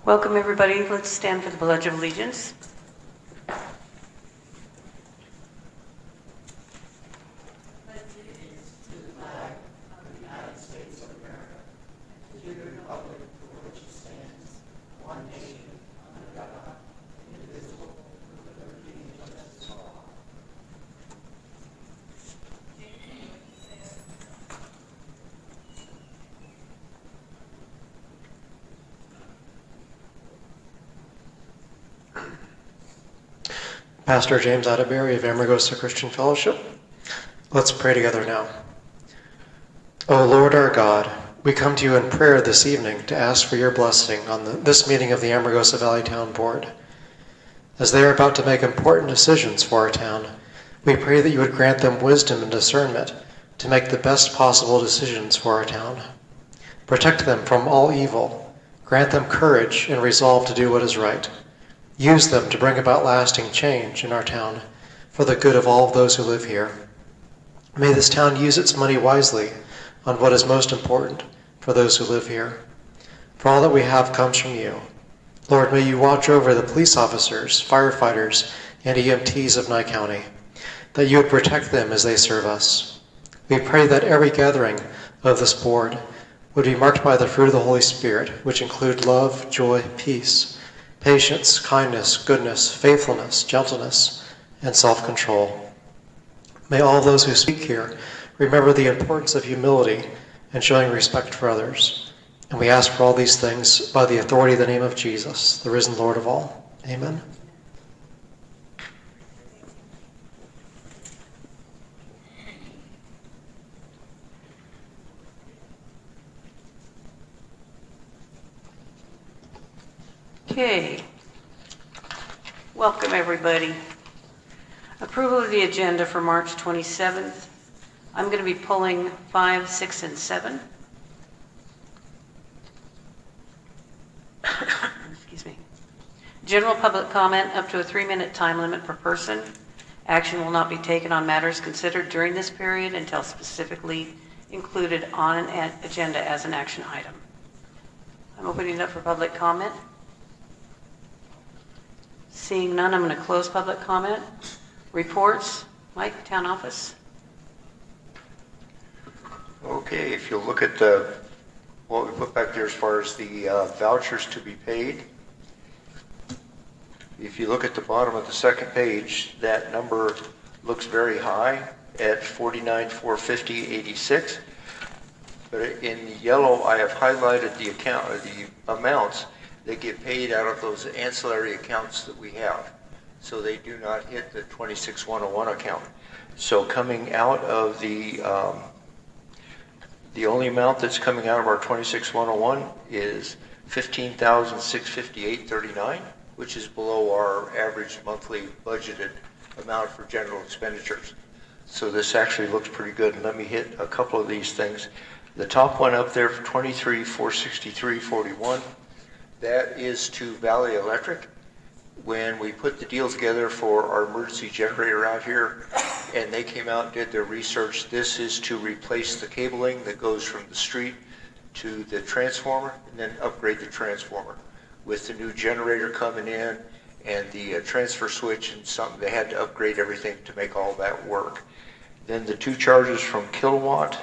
Welcome, everybody. Let's stand for the Pledge of Allegiance. Pastor James Atterbury of Amargosa Christian Fellowship. Let's pray together now. O Lord our God, we come to you in prayer this evening to ask for your blessing on this meeting of the Amargosa Valley Town Board. As they are about to make important decisions for our town, we pray that you would grant them wisdom and discernment to make the best possible decisions for our town. Protect them from all evil. Grant them courage and resolve to do what is right. Use them to bring about lasting change in our town for the good of all of those who live here. May this town use its money wisely on what is most important for those who live here. For all that we have comes from you. Lord, may you watch over the police officers, firefighters, and EMTs of Nye County, that you would protect them as they serve us. We pray that every gathering of this board would be marked by the fruit of the Holy Spirit, which include love, joy, peace, patience, kindness, goodness, faithfulness, gentleness, and self-control. May all those who speak here remember the importance of humility and showing respect for others. And we ask for all these things by the authority of the name of Jesus, the risen Lord of all. Amen. Okay. Welcome, everybody. Approval of the agenda for March 27th. I'm going to be pulling 5, 6, and 7. Excuse me. General public comment up to a 3-minute time limit per person. Action will not be taken on matters considered during this period until specifically included on an agenda as an action item. I'm opening it up for public comment. Seeing none, I'm going to close public comment. Reports. Mike, town office. Okay, if you'll look at what we put back there as far as the vouchers to be paid, if you look at the bottom of the second page, that number looks very high at $49,450.86. But in yellow, I have highlighted the account, or the amounts that get paid out of those ancillary accounts that we have. So they do not hit the 26101 account. So coming out of the only amount that's coming out of our 26101 is $15,658.39, which is below our average monthly budgeted amount for general expenditures. So this actually looks pretty good. And let me hit a couple of these things. The top one up there for $23,463.41. That is to Valley Electric. When we put the deal together for our emergency generator out here, and they came out and did their research, this is to replace the cabling that goes from the street to the transformer, and then upgrade the transformer. With the new generator coming in and the transfer switch and something, they had to upgrade everything to make all that work. Then the 2 charges from Kilowatt.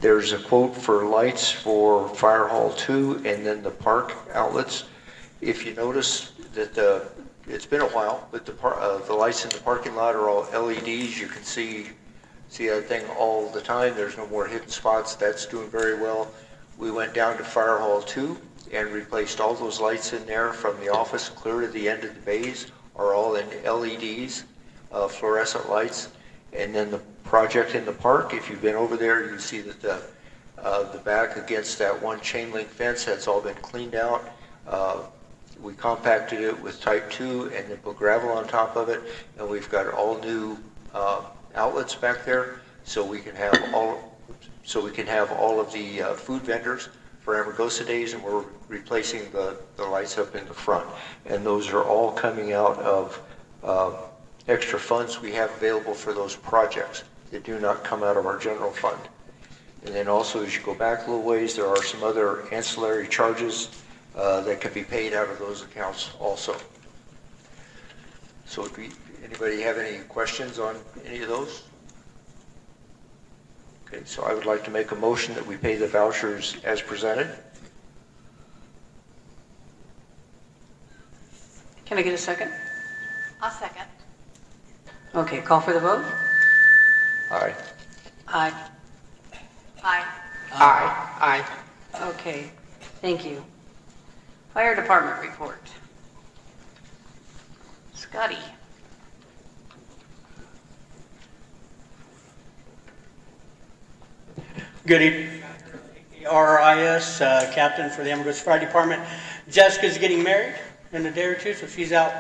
There's a quote for lights for Fire Hall 2 and then the park outlets. If you notice that it's been a while, but the lights in the parking lot are all LEDs. You can see that thing all the time. There's no more hidden spots. That's doing very well. We went down to Fire Hall 2 and replaced all those lights in there from the office clear to the end of the bays are all in LEDs, fluorescent lights. And then the project in the park, if you've been over there, you see that the back against that one chain link fence, that's all been cleaned out. We compacted it with type 2 and then put gravel on top of it, and we've got all new outlets back there, so we can have all of the food vendors for Amargosa days, and we're replacing the lights up in the front. And those are all coming out of extra funds we have available for those projects that do not come out of our general fund. And then also, as you go back a little ways, there are some other ancillary charges that can be paid out of those accounts also. So anybody have any questions on any of those? Okay, so I would like to make a motion that we pay the vouchers as presented. Can I get a second? I'll second. Okay, call for the vote. Aye. Aye. Aye. Aye. Okay, thank you. Fire Department report. Scotty. Good evening. RIS, captain for the Amargosa Fire Department. Jessica's getting married in a day or two, so she's out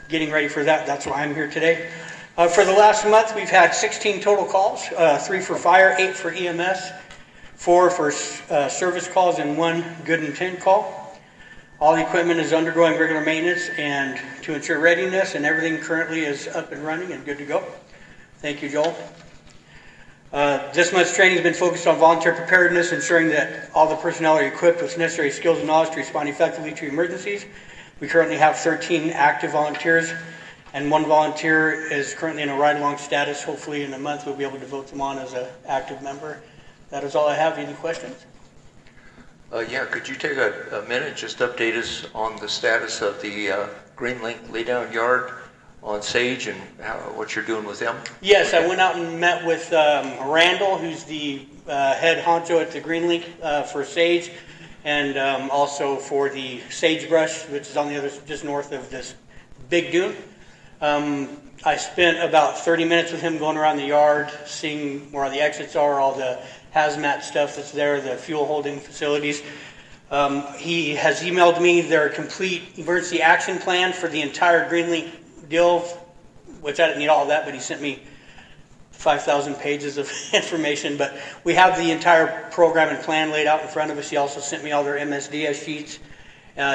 getting ready for that. That's why I'm here today. For the last month, we've had 16 total calls, 3 for fire, 8 for EMS, 4 for service calls, and 1 good intent call. All the equipment is undergoing regular maintenance and to ensure readiness, and everything currently is up and running and good to go. Thank you, Joel. This month's training has been focused on volunteer preparedness, ensuring that all the personnel are equipped with necessary skills and knowledge to respond effectively to emergencies. We currently have 13 active volunteers, and 1 volunteer is currently in a ride-along status. Hopefully in a month we'll be able to vote them on as an active member. That is all I have. Any questions? Yeah, could you take a minute and just update us on the status of the Green Link laydown yard on Sage and what you're doing with them? Yes, I went out and met with Randall, who's the head honcho at the Green Link for Sage, and also for the sagebrush, which is on the other, just north of this big dune. I spent about 30 minutes with him going around the yard, seeing where all the exits are, all the hazmat stuff that's there, the fuel holding facilities. He has emailed me their complete emergency action plan for the entire Green Link deal, which I didn't need all of that, but he sent me 5,000 pages of information. But we have the entire program and plan laid out in front of us. He also sent me all their MSDS sheets.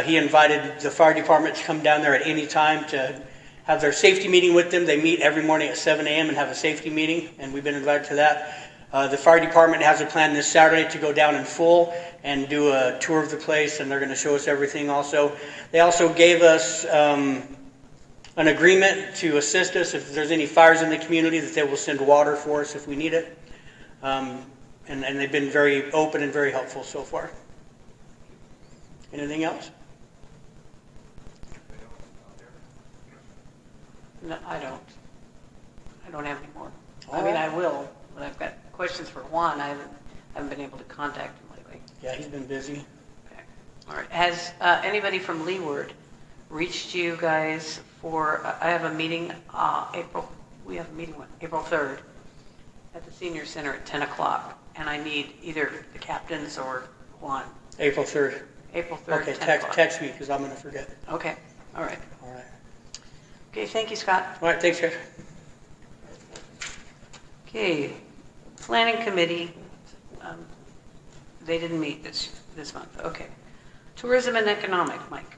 He invited the fire department to come down there at any time to have their safety meeting with them. They meet every morning at 7 a.m. and have a safety meeting, and we've been invited to that. The fire department has a plan this Saturday to go down in full and do a tour of the place, and they're going to show us everything also. They also gave us an agreement to assist us if there's any fires in the community, that they will send water for us if we need it. And they've been very open and very helpful so far. Anything else? No, I don't have any more. I mean, I will, but I've got questions for Juan. I haven't been able to contact him lately. Yeah, he's been busy. Okay. All right. Has anybody from Leeward reached you guys for, I have a meeting, we have a meeting April 3rd at the Senior Center at 10 o'clock, and I need either the captains or Juan. April 3rd. April 3rd, Okay, 10 o'clock. text me because I'm going to forget. Okay. All right. All right. Okay, thank you, Scott. All right, thanks, guys. Okay, Planning Committee, they didn't meet this month. Okay. Tourism and Economic, Mike.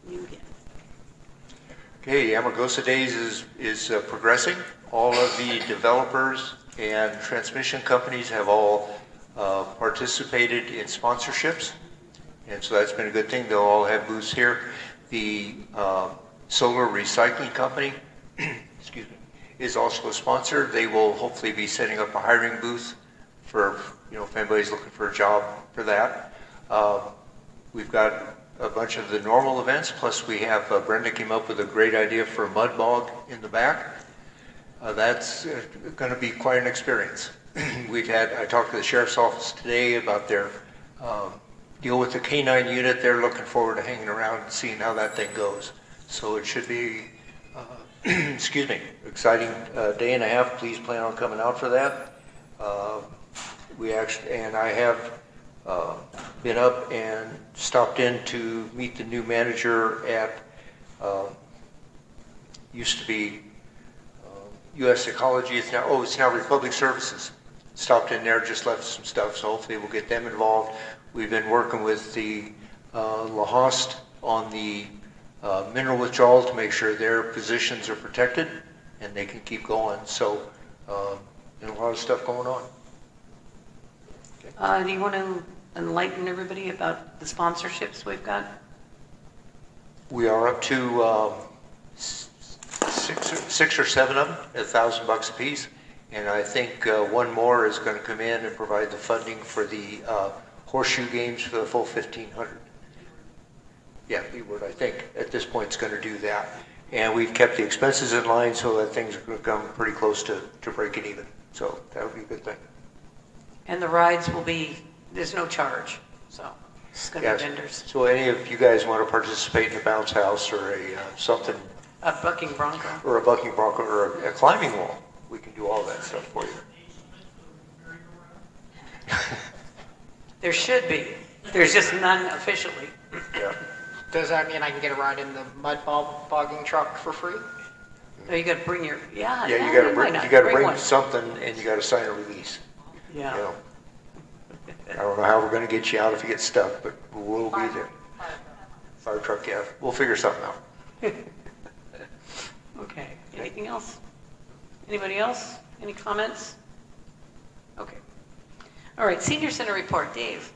You again. Okay, Amargosa Days is progressing. All of the developers and transmission companies have all participated in sponsorships, and so that's been a good thing. They'll all have booths here. The solar recycling company, excuse me, is also a sponsor. They will hopefully be setting up a hiring booth for, if anybody's looking for a job for that. We've got a bunch of the normal events, plus we have, Brenda came up with a great idea for a mud bog in the back. That's going to be quite an experience. I talked to the sheriff's office today about their deal with the K9 unit. They're looking forward to hanging around and seeing how that thing goes. So it should be, excuse me, exciting day and a half. Please plan on coming out for that. I have been up and stopped in to meet the new manager at, used to be U.S. Ecology. It's now Republic Services. Stopped in there, just left some stuff, so hopefully we'll get them involved. We've been working with the La Hoste on the mineral withdrawal to make sure their positions are protected and they can keep going. So, and a lot of stuff going on. Do you want to enlighten everybody about the sponsorships we've got? We are up to six or seven of them, $1,000 a piece. And I think one more is going to come in and provide the funding for the horseshoe games for the full 1,500. Yeah, Leeward, I think, at this point is going to do that. And we've kept the expenses in line so that things are going to come pretty close to breaking even. So that would be a good thing. And the rides will be, there's no charge, so it's going to be vendors. So any of you guys want to participate in a bounce house or a something, A bucking bronco. or a bucking bronco or a climbing wall, we can do all that stuff for you. There should be. There's just none officially. Yeah. Does that mean I can get a ride in the mud bogging truck for free? No, you got to bring your, Yeah, you got to why bring not? bring one. something, and you got to sign a release. Yeah. You know. I don't know how we're going to get you out if you get stuck, but we'll be there. Fire truck, yeah. We'll figure something out. Okay. Anything else? Anybody else? Any comments? Okay. All right. Senior Center report. Dave.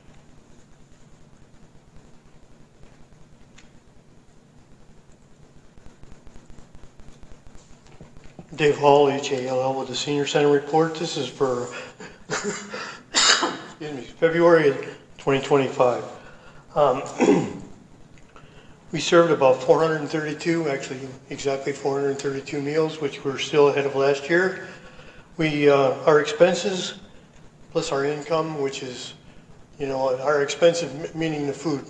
Dave Hall, HALL, with the Senior Center report. This is for excuse me, February 2025. We served about 432, actually exactly 432 meals, which were still ahead of last year. Our expenses plus our income, which is, our expenses meaning the food,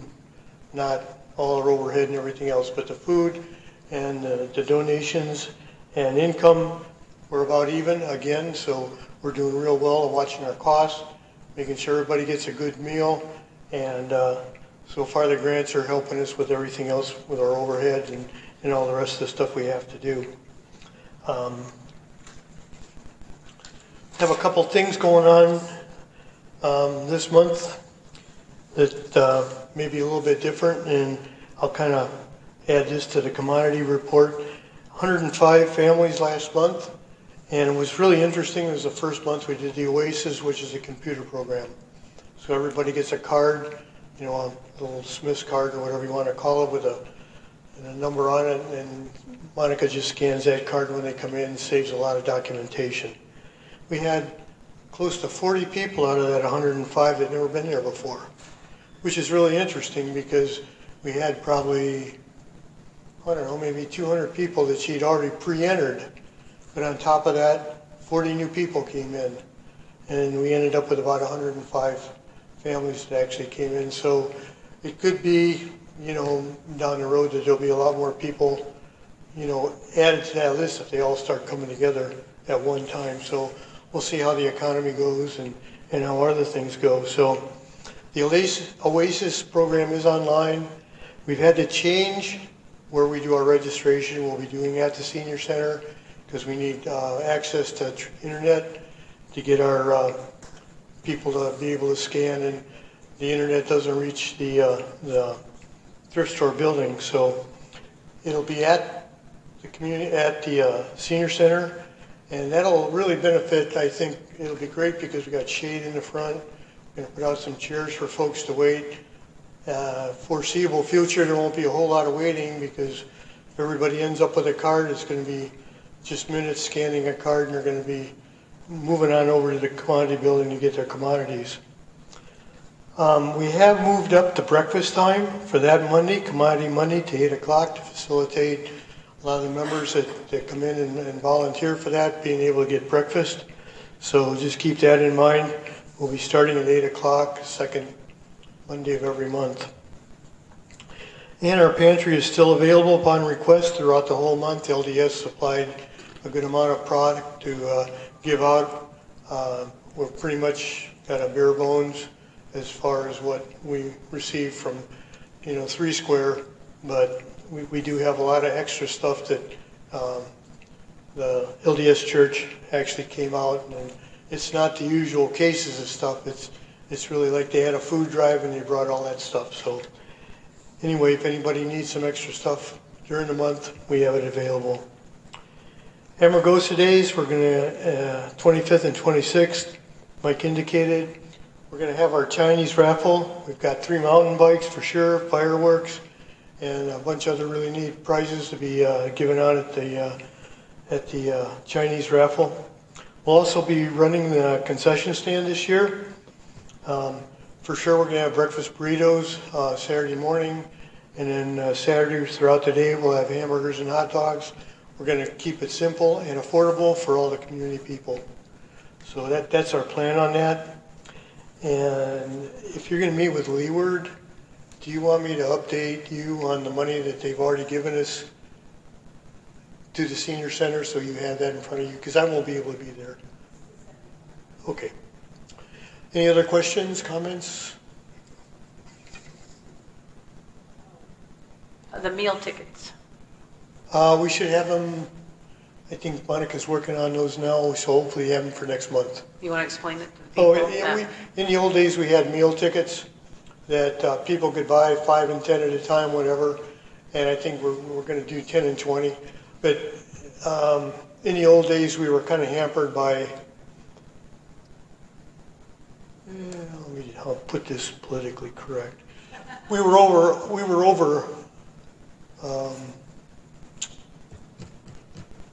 not all our overhead and everything else, but the food and the donations and income, we're about even again, so we're doing real well at watching our costs, making sure everybody gets a good meal, and so far the grants are helping us with everything else, with our overhead and all the rest of the stuff we have to do. Have a couple things going on this month that may be a little bit different, and I'll kind of add this to the commodity report. 105 families last month, and it was really interesting. It was the first month we did the Oasis, which is a computer program. So everybody gets a card, a little Smith's card or whatever you want to call it, with a number on it, and Monica just scans that card when they come in and saves a lot of documentation. We had close to 40 people out of that 105 that had never been there before, which is really interesting because we had probably, I don't know, maybe 200 people that she'd already pre-entered. But on top of that, 40 new people came in. And we ended up with about 105 families that actually came in. So it could be, down the road that there'll be a lot more people, added to that list if they all start coming together at one time. So we'll see how the economy goes and how other things go. So the Oasis program is online. We've had to change where we do our registration. We'll be doing at the Senior Center because we need access to internet to get our people to be able to scan, and the internet doesn't reach the thrift store building. So it'll be at the Senior Center, and that'll really benefit. I think it'll be great because we got shade in the front. We're going to put out some chairs for folks to wait. Foreseeable future, there won't be a whole lot of waiting because if everybody ends up with a card, it's going to be just minutes scanning a card, and they're going to be moving on over to the commodity building to get their commodities. We have moved up the breakfast time for that Monday, Commodity Monday, to 8 o'clock to facilitate a lot of the members that come in and volunteer for that, being able to get breakfast. So just keep that in mind. We'll be starting at 8 o'clock, second Monday of every month. And our pantry is still available upon request throughout the whole month. LDS supplied a good amount of product to give out. We're pretty much got a bare bones as far as what we receive from, 3 Square, but we do have a lot of extra stuff that the LDS Church actually came out, and it's not the usual cases of stuff. It's really like they had a food drive and they brought all that stuff. So anyway, if anybody needs some extra stuff during the month, we have it available. Amargosa days, we're going to, 25th and 26th, Mike indicated. We're going to have our Chinese raffle. We've got 3 mountain bikes for sure, fireworks, and a bunch of other really neat prizes to be given out at the Chinese raffle. We'll also be running the concession stand this year. For sure, we're going to have breakfast burritos Saturday morning, and then Saturday throughout the day we'll have hamburgers and hot dogs. We're going to keep it simple and affordable for all the community people. So that's our plan on that. And if you're going to meet with Leeward, do you want me to update you on the money that they've already given us to the senior center so you have that in front of you? Because I won't be able to be there. Okay. Any other questions, comments? The meal tickets. We should have them, I think Monica's working on those now, so hopefully have them for next month. You want to explain it to the people? In the old days, we had meal tickets that people could buy 5 and 10 at a time, whatever. And I think we're going to do 10 and 20. But in the old days, we were kind of hampered by, I'll put this politically correct. We were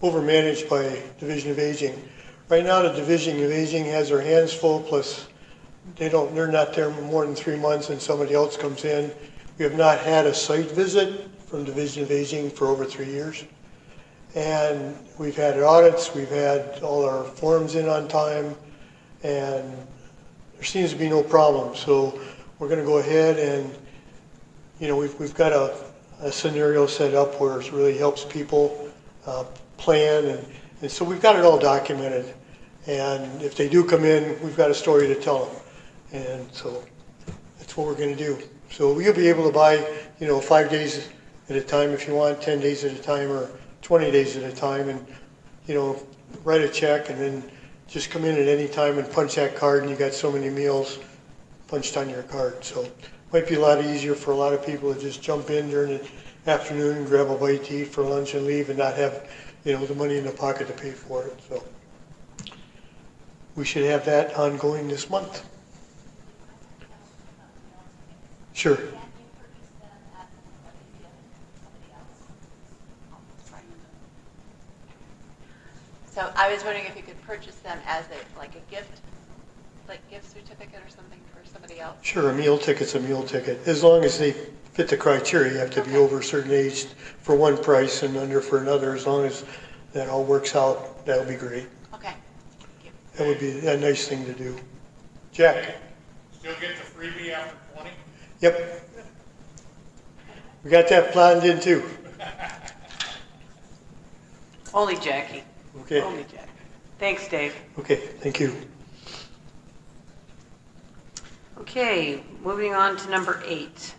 overmanaged by Division of Aging. Right now, the Division of Aging has their hands full, plus they're not there more than 3 months and somebody else comes in. We have not had a site visit from Division of Aging for over 3 years. And we've had audits, we've had all our forms in on time, and there seems to be no problem. So we're going to go ahead and, we've got a scenario set up where it really helps people plan, and so we've got it all documented. And if they do come in, we've got a story to tell them. And so that's what we're going to do. So you'll be able to buy, 5 days at a time if you want, 10 days at a time, or 20 days at a time, and, write a check and then just come in at any time and punch that card, and you got so many meals punched on your card. So it might be a lot easier for a lot of people to just jump in during the afternoon and grab a bite to eat for lunch and leave and not have, the money in the pocket to pay for it. So we should have that ongoing this month. Sure. So I was wondering if you could purchase them as a gift, like gift certificate or something for somebody else? Sure, a meal ticket's a meal ticket. As long as they fit the criteria, you have to be over a certain age for one price and under for another. As long as that all works out, that'll be great. Okay. Thank you. That would be a nice thing to do. Jack? Still get the freebie after 20? Yep. We got that planned in too. Only Jackie. Okay. Only Jackie. Thanks, Dave. Okay, thank you. Okay, moving on to number 8.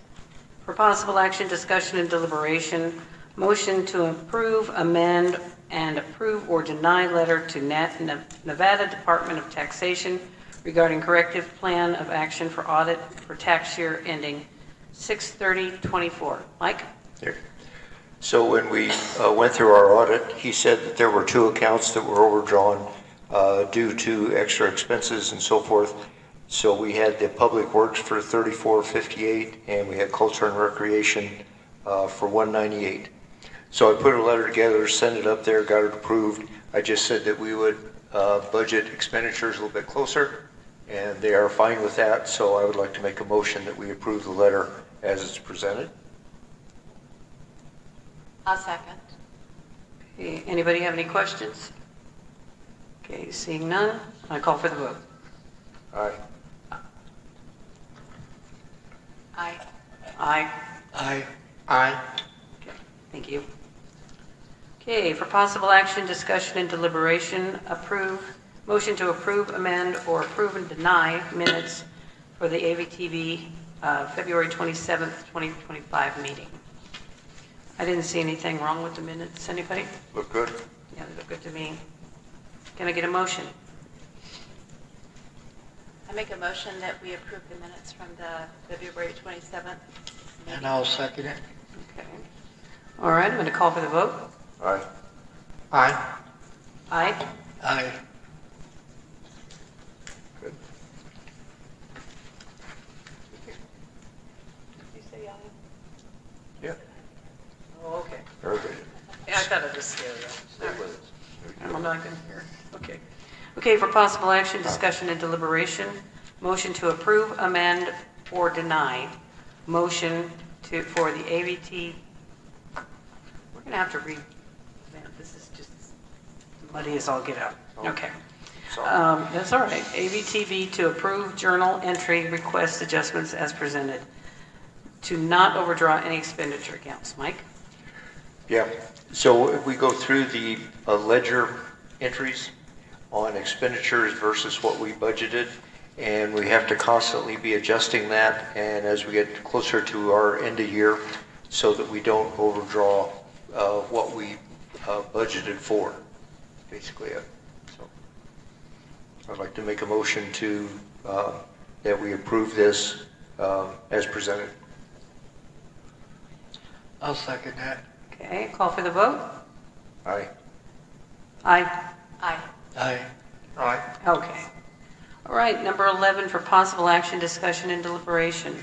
For possible action, discussion, and deliberation, motion to approve, amend, and approve or deny letter to Nevada Department of Taxation regarding corrective plan of action for audit for tax year ending 6/30/24. Mike? Here. So when we went through our audit, he said that there were 2 accounts that were overdrawn due to extra expenses and so forth. So we had the Public Works for $34.58, and we had Culture and Recreation for $198. So I put a letter together, sent it up there, got it approved. I just said that we would budget expenditures a little bit closer, and they are fine with that. So I would like to make a motion that we approve the letter as it's presented. I'll second. Okay, anybody have any questions? Okay, seeing none, I call for the vote. Aye. Aye. Aye. Aye. Aye. Okay, thank you. Okay, for possible action, discussion, and deliberation, motion to approve, amend, or approve and deny minutes for the AVTV February 27th, 2025 meeting. I didn't see anything wrong with the minutes. Anybody? Look good. Yeah, they look good to me. Can I get a motion? I make a motion that we approve the minutes from the February 27th And meeting. I'll second it. Okay. All right, I'm going to call for the vote. Aye. Aye. Aye. Aye. Good. Yeah, Oh, okay. everybody. Yeah, I thought it was scary. Stay with us. I'm not going to hear. Okay. Okay, for possible action, discussion, and deliberation, motion to approve, amend, or deny. Motion for the AVT. We're going to have to read. Man, this is just muddy as all get out. Okay. Sorry. That's all right. AVTV to approve journal entry request adjustments as presented. To not overdraw any expenditure accounts. Mike? Yeah, so if we go through the ledger entries on expenditures versus what we budgeted, and we have to constantly be adjusting that, and as we get closer to our end of year, so that we don't overdraw what we budgeted for, basically. So I'd like to make a motion to, that we approve this as presented. I'll second that. Okay, call for the vote. Aye. Aye. Aye. Aye. Aye. Okay. All right, number 11 for possible action, discussion, and deliberation.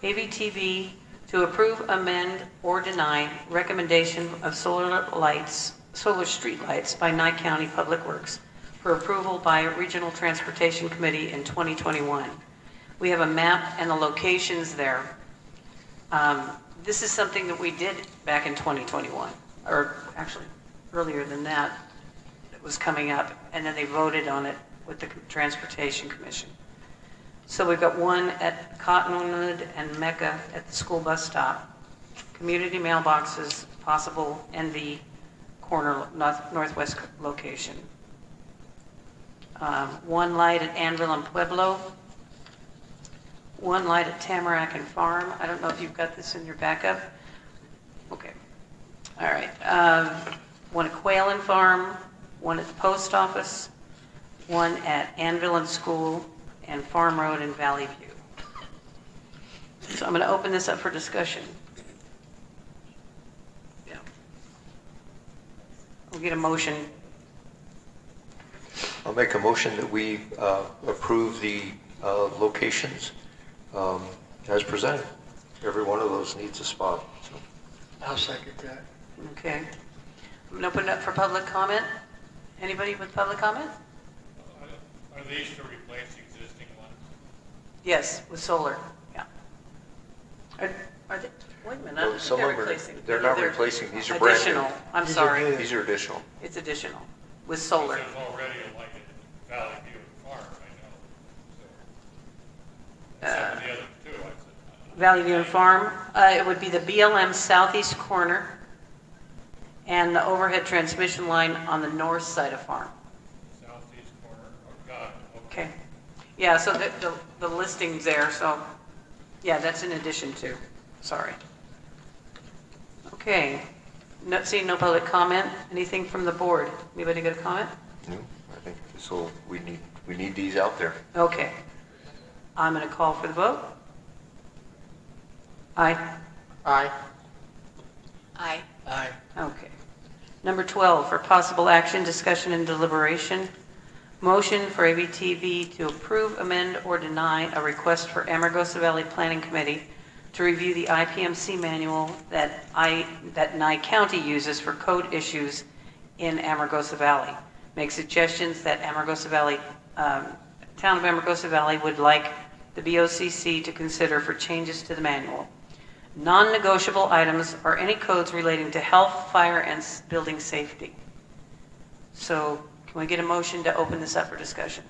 AVTV to approve, amend, or deny recommendation of solar street lights by Nye County Public Works for approval by Regional Transportation Committee in 2021. We have a map and the locations there. This is something that we did back in 2021, or actually earlier than that. It was coming up, and then they voted on it with the Transportation Commission. So we've got one at Cottingim and Mecca at the school bus stop, community mailboxes, possible NV corner northwest location. One light at Anvil and Pueblo, one light at Tamarack and Farm. I don't know if you've got this in your backup. Okay. All right. One at Quail and Farm, one at the post office, one at Anvil and School, and Farm Road in Valley View. So I'm going to open this up for discussion. Yeah. We'll get a motion. I'll make a motion that we approve the locations as presented. Every one of those needs a spot. So. I'll second that. Okay. I'm going to open it up for public comment. Anybody with public comment? Are these to replace existing ones? Yes, with solar. Yeah. Are they? Wait a minute. I don't think Some they're of them replacing. they're not replacing. These are additional. brand I'm These are sorry. new. new. These are additional. It's additional with solar. There's already like a Valley View Farm, I know. So, and some of the others too, I said. Valley View and Farm. It would be the BLM southeast corner and the overhead transmission line on the north side of Farm. Southeast corner, oh God. Okay. Yeah, so the listing's there, so, yeah, that's in addition to. Sorry. Okay. Seeing no public comment. Anything from the board? Anybody got a comment? No, I think this will. We need these out there. Okay. I'm going to call for the vote. Aye. Aye. Aye. Aye. Okay. Number 12, for possible action, discussion, and deliberation. Motion for ABTV to approve, amend, or deny a request for Amargosa Valley Planning Committee to review the IPMC manual that Nye County uses for code issues in Amargosa Valley. Make suggestions that Town of Amargosa Valley would like the BOCC to consider for changes to the manual. Non-negotiable items are any codes relating to health, fire, and building safety. So can we get a motion to open this up for discussion?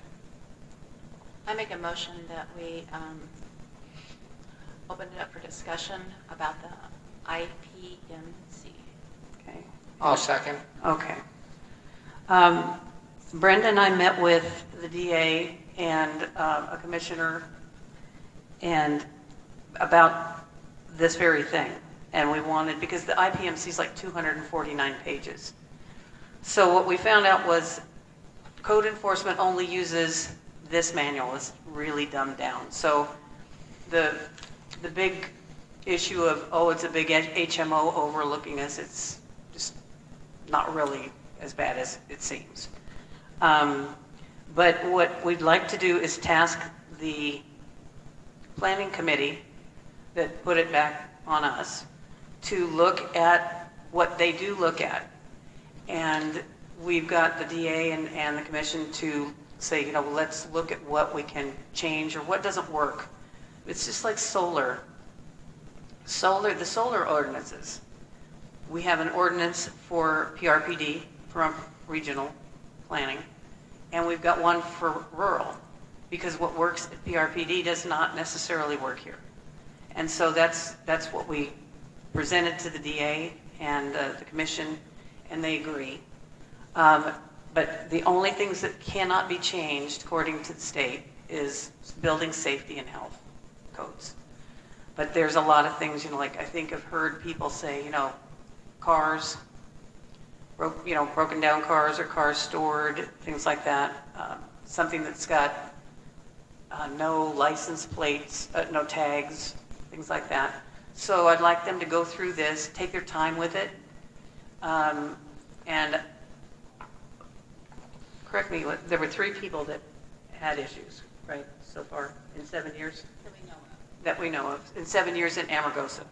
I make a motion that we open it up for discussion about the IPMC. Okay. I'll second. Okay. Brenda and I met with the DA and a commissioner and about this very thing. And we wanted, because the IPMC is like 249 pages. So what we found out was code enforcement only uses this manual. It's really dumbed down. So the big issue of, oh, it's a big HMO overlooking us, it's just not really as bad as it seems. But what we'd like to do is task the planning committee that put it back on us to look at what they do look at. And we've got the DA and the commission to say, you know, let's look at what we can change or what doesn't work. It's just like solar. The solar ordinances. We have an ordinance for PRPD, from regional planning, and we've got one for rural, because what works at PRPD does not necessarily work here. And so that's what we presented to the DA and the commission, and they agree. But the only things that cannot be changed, according to the state, is building safety and health codes. But there's a lot of things, you know, like I think I've heard people say, you know, cars, broken down cars or cars stored, things like that. Something that's got no license plates, no tags, things like that. So I'd like them to go through this, take their time with it, and correct me, there were 3 people that had issues, right, so far in 7 years? That we know of, in 7 years in Amargosa.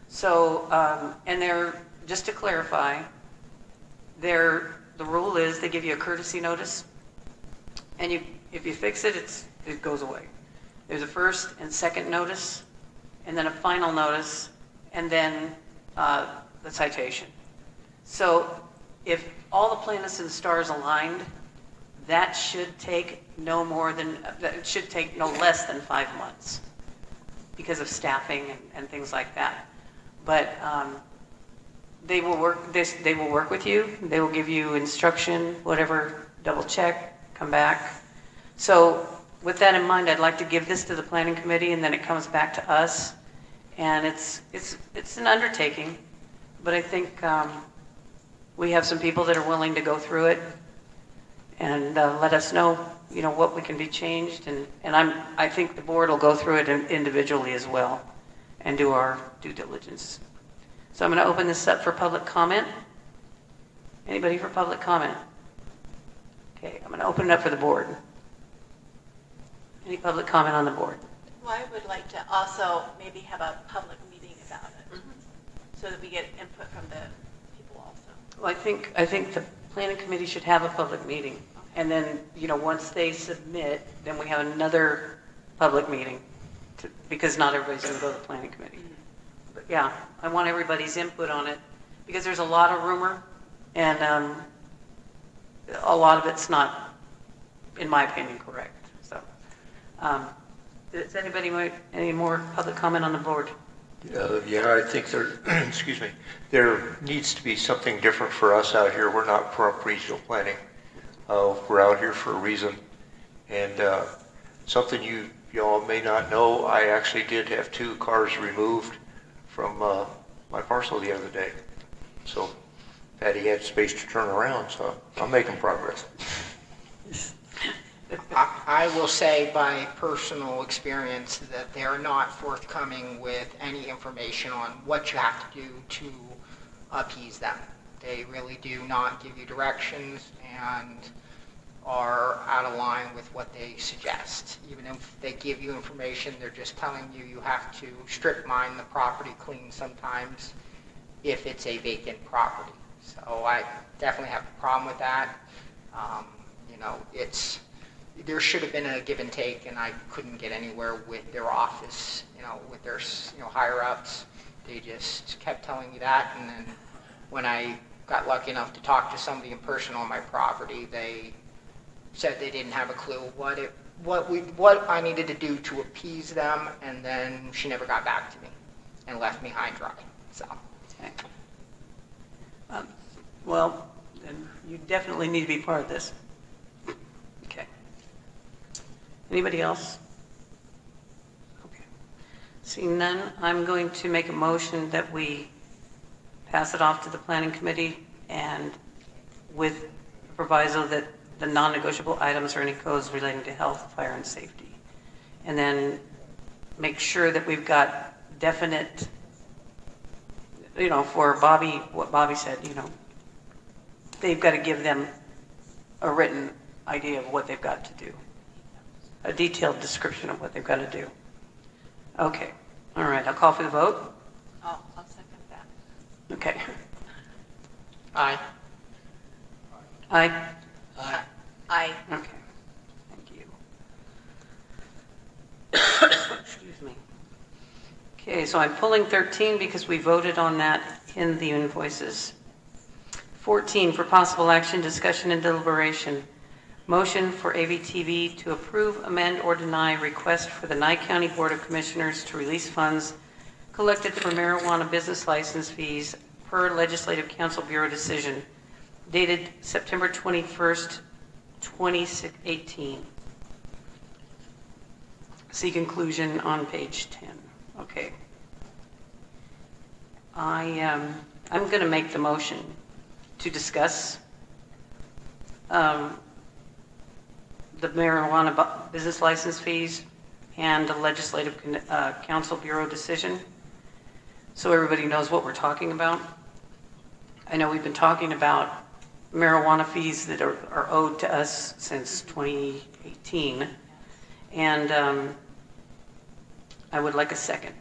So, and they're, just to clarify, the rule is they give you a courtesy notice, and if you fix it, it goes away. There's a first and second notice, and then a final notice, and then the citation. So if all the planets and stars aligned, that should take no less than 5 months because of staffing and things like that. But they will work with you. They will give you instruction, whatever, double check, come back. So with that in mind, I'd like to give this to the planning committee, and then it comes back to us. And it's an undertaking, but I think we have some people that are willing to go through it and let us know, you know, what we can be changed. And I think the board will go through it individually as well and do our due diligence. So I'm going to open this up for public comment. Anybody for public comment? Okay, I'm going to open it up for the board. Any public comment on the board? Well, I would like to also maybe have a public meeting about it, so that we get input from the people also. Well, I think the planning committee should have a public meeting. And then, you know, once they submit, then we have another public meeting because not everybody's going to go to the planning committee. But yeah, I want everybody's input on it because there's a lot of rumor and a lot of it's not, in my opinion, correct. So, does anybody want any more public comment on the board? Yeah, I think there, excuse me, there needs to be something different for us out here. We're not from regional planning. We're out here for a reason. And something y'all may not know, I actually did have 2 cars removed from my parcel the other day. So Patty had space to turn around, so I'm making progress. I will say by personal experience that they're not forthcoming with any information on what you have to do to appease them. They really do not give you directions and are out of line with what they suggest. Even if they give you information, they're just telling you you have to strip mine the property clean sometimes if it's a vacant property. So I definitely have a problem with that. You know, there should have been a give and take, and I couldn't get anywhere with their office, you know, with their, you know, higher ups. They just kept telling me that, and then when I got lucky enough to talk to somebody in person on my property, they said they didn't have a clue what I needed to do to appease them, and then she never got back to me and left me high and dry. So. Okay. Well, then you definitely need to be part of this. Okay. Anybody else? Okay. Seeing none, I'm going to make a motion that we pass it off to the planning committee and with the proviso that the non-negotiable items are any codes relating to health, fire, and safety. And then make sure that we've got definite, you know, for Bobby, what Bobby said, you know, they've got to give them a written idea of what they've got to do. A detailed description of what they've got to do. Okay. All right. I'll call for the vote. Okay. Aye. Aye? I, Okay. Thank you. Excuse me. Okay, so I'm pulling 13 because we voted on that in the invoices. 14, for possible action, discussion, and deliberation. Motion for AVTV to approve, amend, or deny request for the Nye County Board of Commissioners to release funds collected for marijuana business license fees per Legislative Council Bureau decision dated September 21st, 2018. See conclusion on page 10. Okay. I'm going to make the motion to discuss the marijuana business license fees and the Legislative Council Bureau decision, so everybody knows what we're talking about. I know we've been talking about marijuana fees that are owed to us since 2018, and I would like a second.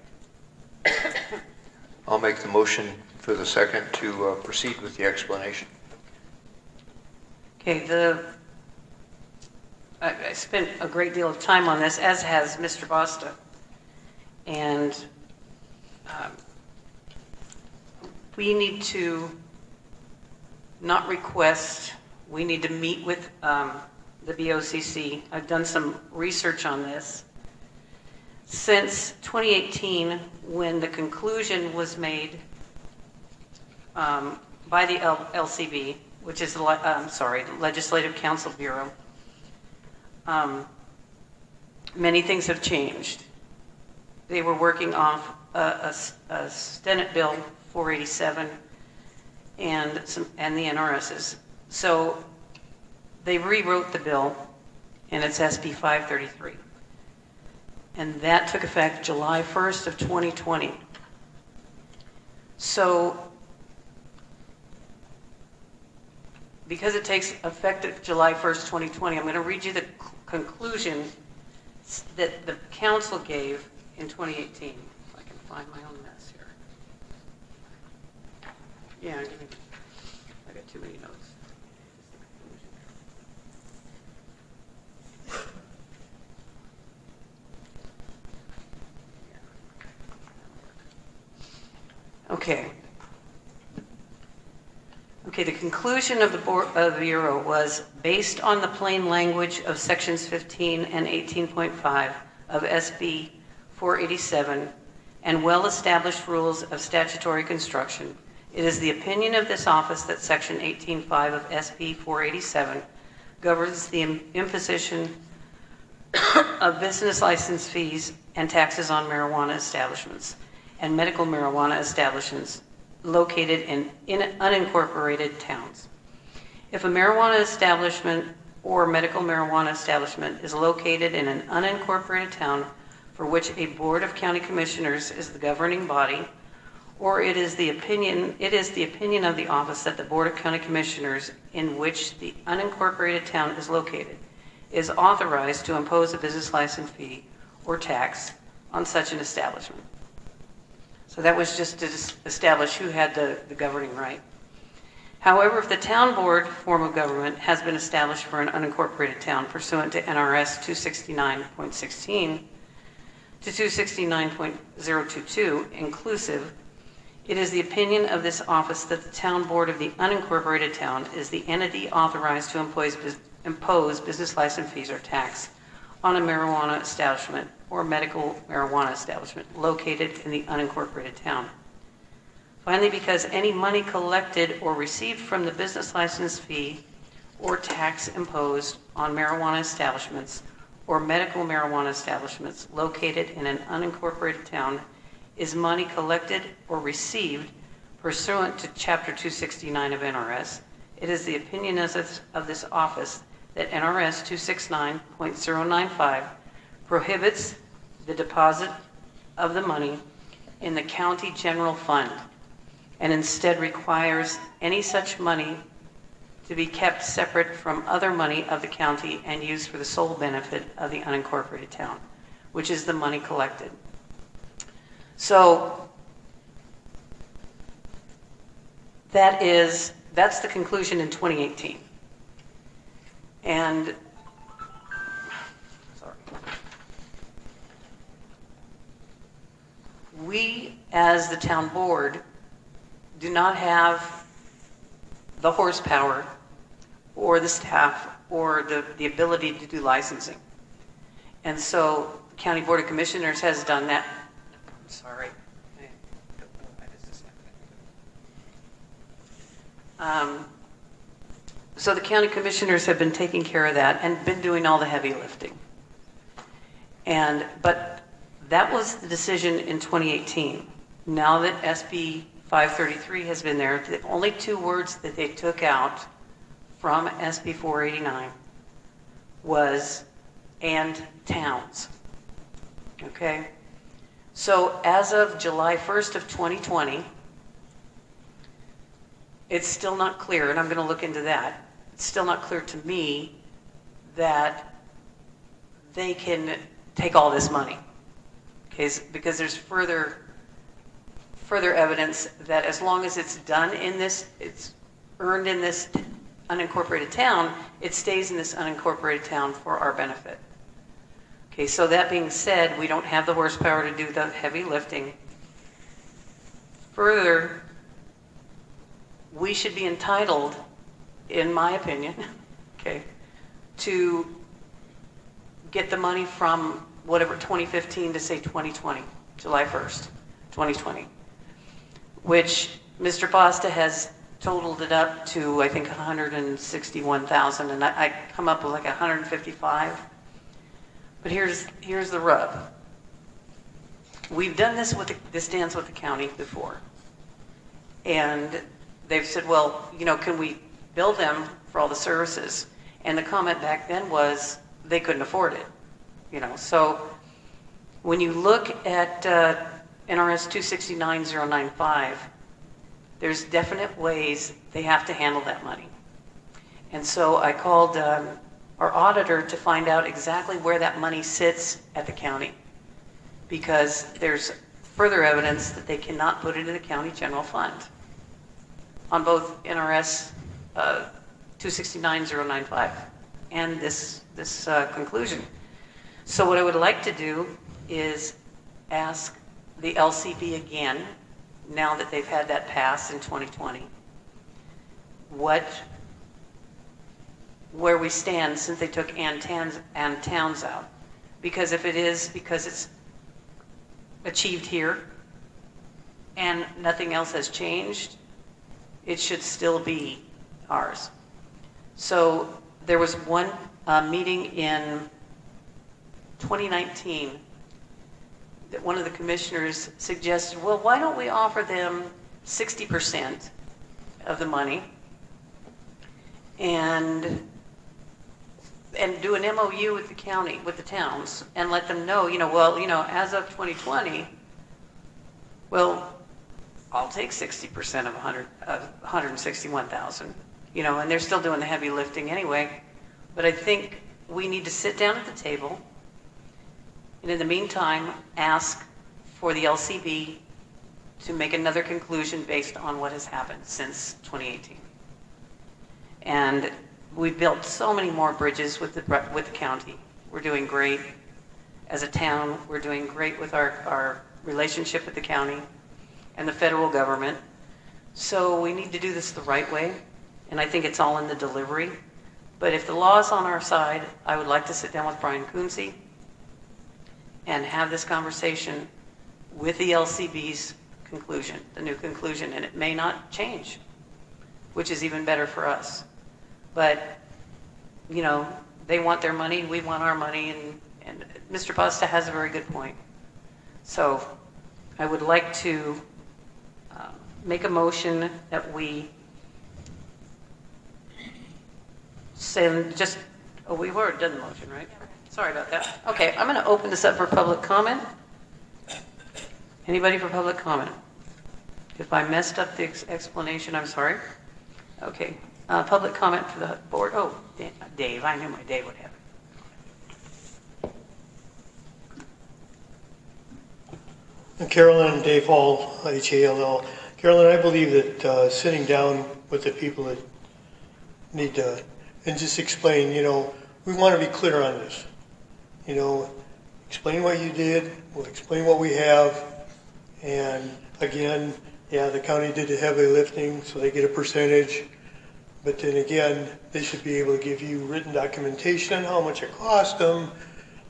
I'll make the motion for the second to proceed with the explanation. Okay, I spent a great deal of time on this, as has Mr. Basta, and we need to not request, we need to meet with the BOCC. I've done some research on this. Since 2018, when the conclusion was made by the LCB, which is the Legislative Council Bureau, many things have changed. They were working off a Senate Bill 487 and the NRS's. So they rewrote the bill, and it's SB 533. And that took effect July 1st of 2020. So because it takes effect July 1st, 2020, I'm going to read you the conclusion that the council gave in 2018. If I can find my own mess here. Yeah, I got too many notes. Okay. Okay, the conclusion of the Bureau was based on the plain language of sections 15 and 18.5 of SB 487 and well-established rules of statutory construction. It is the opinion of this office that section 18.5 of SB 487 governs the imposition of business license fees and taxes on marijuana establishments and medical marijuana establishments located in unincorporated towns. If a marijuana establishment or medical marijuana establishment is located in an unincorporated town for which a board of county commissioners is the governing body, or it is the opinion of the office that the board of county commissioners in which the unincorporated town is located is authorized to impose a business license fee or tax on such an establishment. So that was just to establish who had the governing right. However, if the town board form of government has been established for an unincorporated town pursuant to NRS 269.16 to 269.022 inclusive, it is the opinion of this office that the town board of the unincorporated town is the entity authorized to impose business license fees or tax on a marijuana establishment or medical marijuana establishment located in the unincorporated town. Finally, because any money collected or received from the business license fee or tax imposed on marijuana establishments or medical marijuana establishments located in an unincorporated town is money collected or received pursuant to Chapter 269 of NRS, it is the opinion of this office that NRS 269.095 prohibits the deposit of the money in the county general fund and instead requires any such money to be kept separate from other money of the county and used for the sole benefit of the unincorporated town, which is the money collected. So That's the conclusion in 2018. And, sorry. We, as the town board, do not have the horsepower or the staff or the ability to do licensing. And so County Board of Commissioners has done that. I'm sorry. So the county commissioners have been taking care of that and been doing all the heavy lifting. But that was the decision in 2018. Now that SB 533 has been there, the only two words that they took out from SB 489 was "and towns." Okay? So as of July 1st of 2020, it's still not clear, and I'm going to look into that. It's still not clear to me that they can take all this money. Okay, because there's further evidence that as long as it's done in this, it's earned in this unincorporated town, it stays in this unincorporated town for our benefit. Okay, so that being said, we don't have the horsepower to do the heavy lifting. Further, we should be entitled, in my opinion, okay, to get the money from whatever 2015 to say 2020, July 1st, 2020, which Mr. Pasta has totaled it up to, I think, 161,000, and I come up with like 155. But here's the rub. We've done this this dance with the county before, and they've said, well, can we bill them for all the services? And the comment back then was they couldn't afford it. So when you look at NRS 269095, there's definite ways they have to handle that money. And so I called our auditor to find out exactly where that money sits at the county, because there's further evidence that they cannot put it in the county general fund on both NRS 269095 and this conclusion. So what I would like to do is ask the LCB again, now that they've had that pass in 2020, where we stand since they took and towns out. Because if it is because it's achieved here and nothing else has changed, it should still be ours. So there was one meeting in 2019 that one of the commissioners suggested, well, why don't we offer them 60% of the money and do an MOU with the county, with the towns, and let them know, as of 2020, well, I'll take 60% of 161,000, and they're still doing the heavy lifting anyway. But I think we need to sit down at the table, and in the meantime, ask for the LCB to make another conclusion based on what has happened since 2018. And we've built so many more bridges with the county. We're doing great as a town. We're doing great with our relationship with the county and the federal government. So we need to do this the right way, and I think it's all in the delivery. But if the law is on our side, I would like to sit down with Brian Coonsey and have this conversation with the LCB's conclusion, the new conclusion, and it may not change, which is even better for us. But, they want their money, we want our money, and Mr. Pasta has a very good point. So I would like to make a motion that we say we've already done the motion, right? Sorry about that. Okay, I'm going to open this up for public comment. Anybody for public comment? If I messed up the explanation, I'm sorry. Okay, public comment for the board. Oh, Dave, I knew my Dave would have it. Carolyn and Dave Hall, HALL. Carolyn, I believe that sitting down with the people that need to, and just explain, we want to be clear on this. Explain what you did, we'll explain what we have, and again, yeah, the county did the heavy lifting, so they get a percentage, but then again, they should be able to give you written documentation on how much it cost them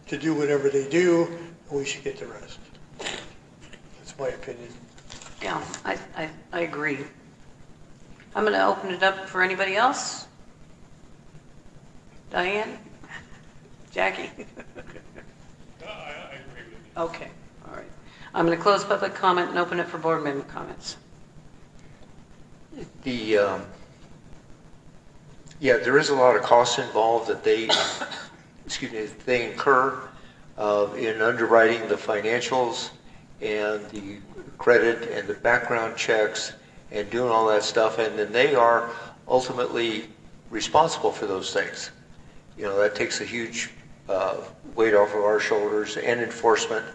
to do whatever they do, and we should get the rest. That's my opinion. Yeah, I agree. I'm going to open it up for anybody else. Diane? Jackie? No, I agree with you. Okay, all right. I'm going to close public comment and open it for board member comments. Yeah, there is a lot of costs involved that they incur in underwriting the financials and the credit and the background checks and doing all that stuff, and then they are ultimately responsible for those things. That takes a huge weight off of our shoulders, and enforcement,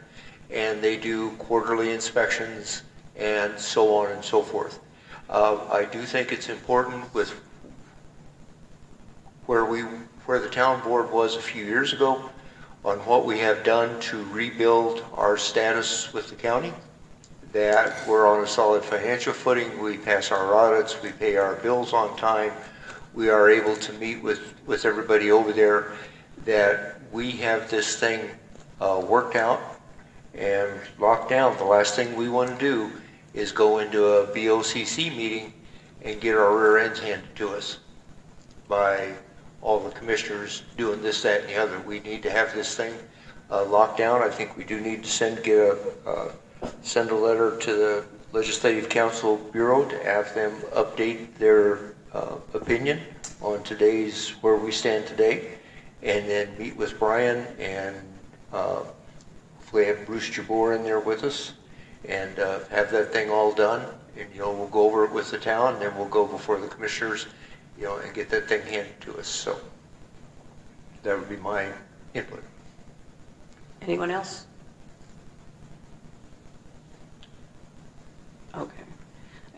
and they do quarterly inspections and so on and so forth. I do think it's important with where the town board was a few years ago on what we have done to rebuild our status with the county, that we're on a solid financial footing, we pass our audits, we pay our bills on time, we are able to meet with everybody over there, that we have this thing worked out and locked down. The last thing we want to do is go into a BOCC meeting and get our rear ends handed to us by all the commissioners doing this, that, and the other. We need to have this thing locked down. I think we do need to send a letter to the Legislative Council Bureau to have them update their opinion on where we stand today, and then meet with Brian and hopefully have Bruce Jabor in there with us and have that thing all done. And we'll go over it with the town, and then we'll go before the commissioners, and get that thing handed to us. So that would be my input. Anyone else? Okay.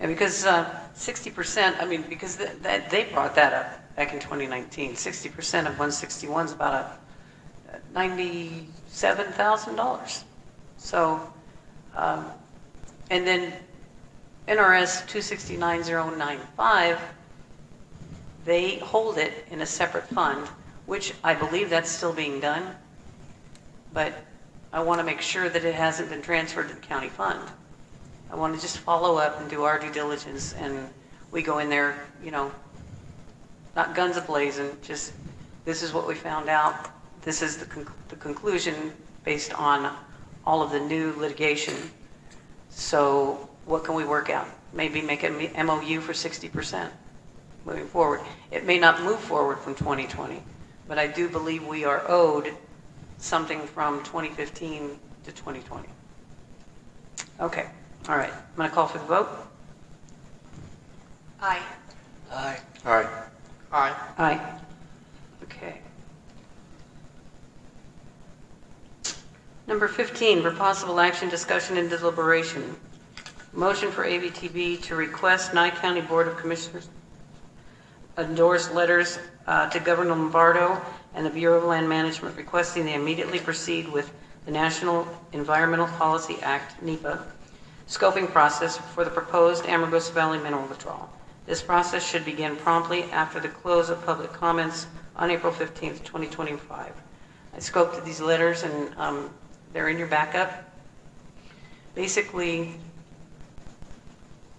And because 60%, because they brought that up back in 2019, 60% of 161 is about $97,000. So, and then NRS 269095, they hold it in a separate fund, which I believe that's still being done, but I want to make sure that it hasn't been transferred to the county fund. I want to just follow up and do our due diligence, and we go in there, not guns a-blazing, just this is what we found out. This is the conclusion based on all of the new litigation. So what can we work out? Maybe make an MOU for 60% moving forward. It may not move forward from 2020, but I do believe we are owed something from 2015 to 2020. Okay. All right, I'm going to call for the vote. Aye. Aye. Aye. Aye. Aye. Okay. Number 15, for possible action, discussion, and deliberation. Motion for ABTV to request Nye County Board of Commissioners endorse letters to Governor Lombardo and the Bureau of Land Management requesting they immediately proceed with the National Environmental Policy Act, NEPA, scoping process for the proposed Amargosa Valley mineral withdrawal. This process should begin promptly after the close of public comments on April 15th, 2025. I scoped these letters, and they're in your backup. Basically,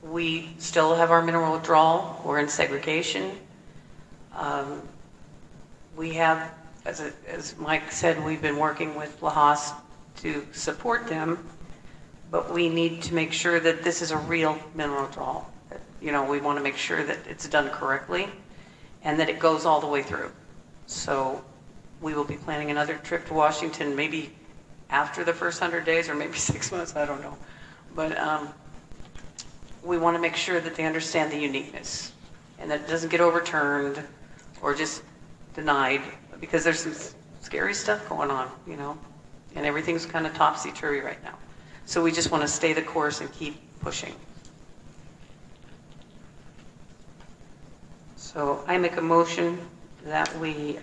we still have our mineral withdrawal. We're in segregation. We have, as Mike said, we've been working with LaHaas to support them, but we need to make sure that this is a real mineral withdrawal. We want to make sure that it's done correctly and that it goes all the way through. So we will be planning another trip to Washington, maybe after the first 100 days or maybe 6 months, I don't know. But we want to make sure that they understand the uniqueness and that it doesn't get overturned or just denied, because there's some scary stuff going on, and everything's kind of topsy-turvy right now. So we just want to stay the course and keep pushing. So I make a motion that we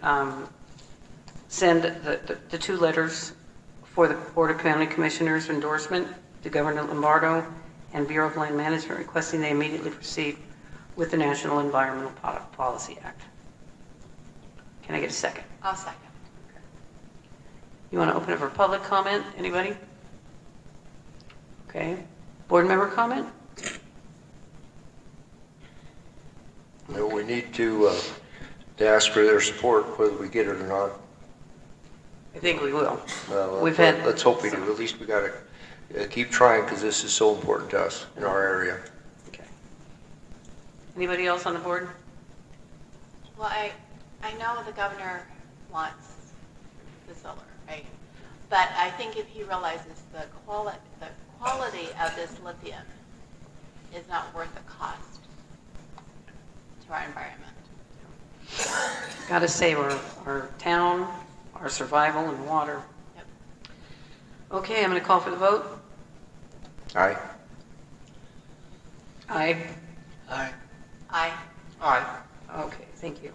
send the 2 letters for the Board of County Commissioners endorsement to Governor Lombardo and Bureau of Land Management requesting they immediately proceed with the National Environmental Policy Act. Can I get a second? I'll second. You want to open it for public comment? Anybody? Okay. Board member comment? No, we need to ask for their support, whether we get it or not. I think we will. We've had. Let's hope we do. At least we got to keep trying because this is so important to us in our area. Okay. Anybody else on the board? Well, I know the governor wants the solar, right? But I think if he realizes the quality of this lithium is not worth the cost to our environment. Got to save our town, our survival, and water. Yep. Okay, I'm going to call for the vote. Aye. Aye. Aye. Aye. Aye. Okay, thank you.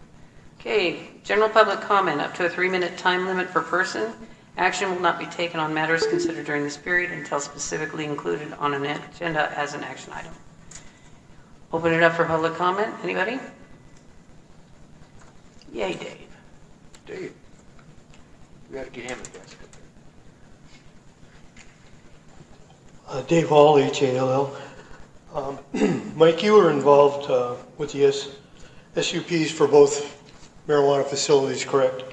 Okay, general public comment, up to a 3-minute time limit per person. Action will not be taken on matters considered during this period until specifically included on an agenda as an action item. Open it up for public comment. Anybody? Yay, Dave. Dave, we got to get him a desk. Dave Hall, H-A-L-L. Mike, you were involved with the SUPs for both marijuana facilities, correct?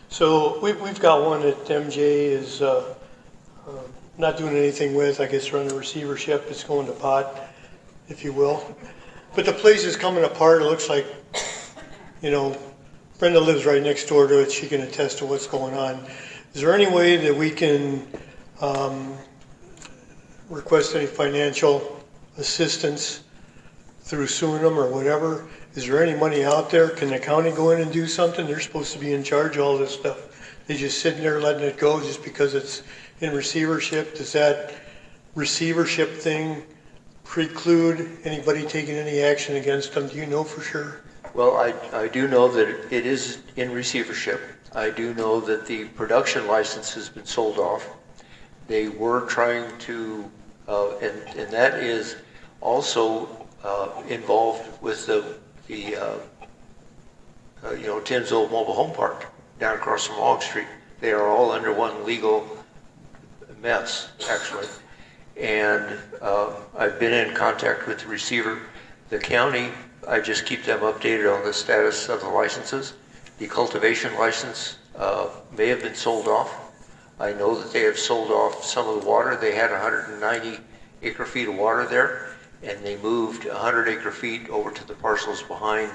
So we've got one that MJ is not doing anything with. I guess they're under receivership. It's going to pot, if you will. But the place is coming apart. It looks like, Brenda lives right next door to it. She can attest to what's going on. Is there any way that we can request any financial assistance through suing them or whatever? Is there any money out there? Can the county go in and do something? They're supposed to be in charge of all this stuff. They just sitting there letting it go just because it's in receivership. Does that receivership thing preclude anybody taking any action against them? Do you know for sure? Well, I do know that it is in receivership. I do know that the production license has been sold off. They were trying to, and that is also involved with the Tim's old mobile home park down across from Long Street. They are all under one legal mess, actually. And I've been in contact with the receiver. The county, I just keep them updated on the status of the licenses. The cultivation license may have been sold off. I know that they have sold off some of the water. They had 190 acre feet of water there, and they moved 100 acre feet over to the parcels behind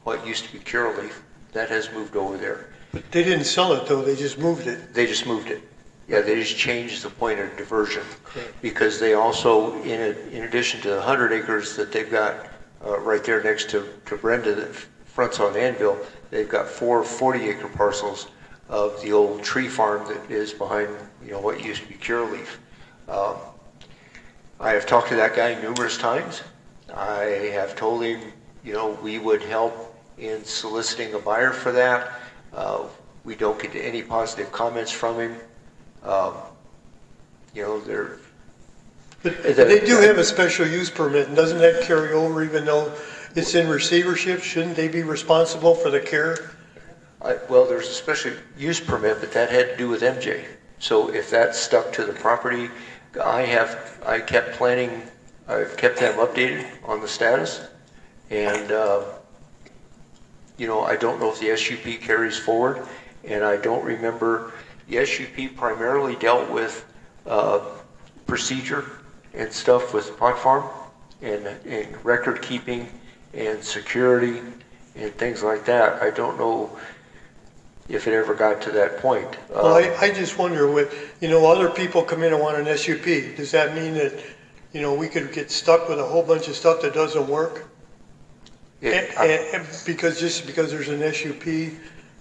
what used to be Curaleaf. That has moved over there. But they didn't sell it though, they just moved it. They just moved it. Yeah, they just changed the point of diversion. Because they also, in addition to the 100 acres that they've got right there next to Brenda that fronts on Anvil, they've got 4 40-acre parcels of the old tree farm that is behind, what used to be Curaleaf. I have talked to that guy numerous times. I have told him, we would help in soliciting a buyer for that. We don't get any positive comments from him. They're... But they do have a special use permit, and doesn't that carry over even though it's in receivership? Shouldn't they be responsible for the care? Well, there's a special use permit, but that had to do with MJ. So if that stuck to the property, I've kept them updated on the status, and I don't know if the SUP carries forward, and I don't remember. The SUP primarily dealt with procedure and stuff with pot farm and record keeping and security and things like that. I don't know if it ever got to that point. Well, I just wonder what, other people come in and want an SUP. Does that mean that, we could get stuck with a whole bunch of stuff that doesn't work? Because there's an SUP,